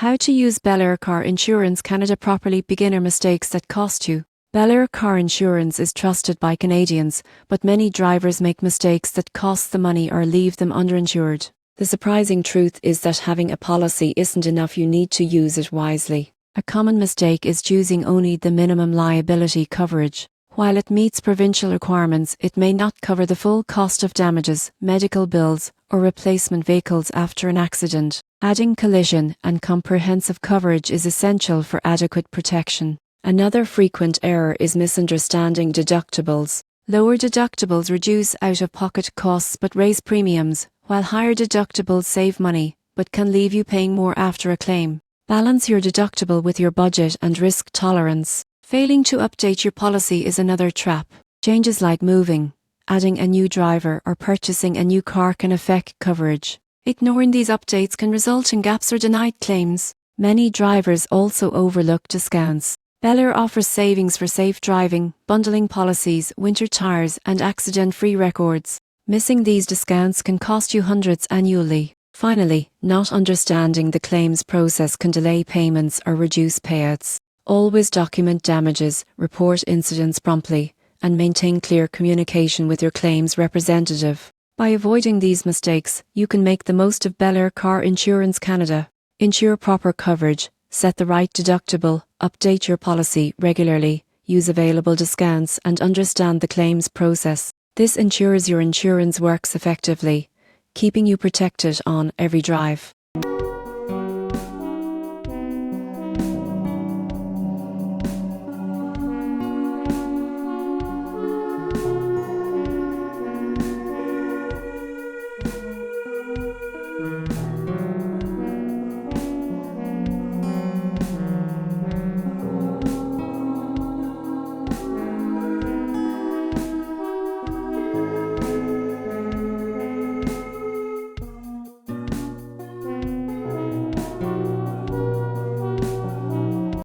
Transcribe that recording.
How to use Belair Car Insurance Canada properly. Beginner mistakes that cost you. Belair Car Insurance is trusted by Canadians, but many drivers make mistakes that cost the money or leave them underinsured. The surprising truth is that having a policy isn't enough. You need to use it wisely. A common mistake is choosing only the minimum liability coverage. While it meets provincial requirements, it may not cover the full cost of damages, medical bills, or replacement vehicles after an accident. Adding collision and comprehensive coverage is essential for adequate protection. Another frequent error is misunderstanding deductibles. Lower deductibles reduce out-of-pocket costs but raise premiums, while higher deductibles save money, but can leave you paying more after a claim. Balance your deductible with your budget and risk tolerance. Failing to update your policy is another trap. Changes like moving, adding a new driver, or purchasing a new car can affect coverage. Ignoring these updates can result in gaps or denied claims. Many drivers also overlook discounts. Belair offers savings for safe driving, bundling policies, winter tires, and accident-free records. Missing these discounts can cost you hundreds annually. Finally, not understanding the claims process can delay payments or reduce payouts. Always document damages, report incidents promptly, and maintain clear communication with your claims representative. By avoiding these mistakes, you can make the most of Belair Car Insurance Canada. Ensure proper coverage, set the right deductible, update your policy regularly, use available discounts, and understand the claims process. This ensures your insurance works effectively, keeping you protected on every drive.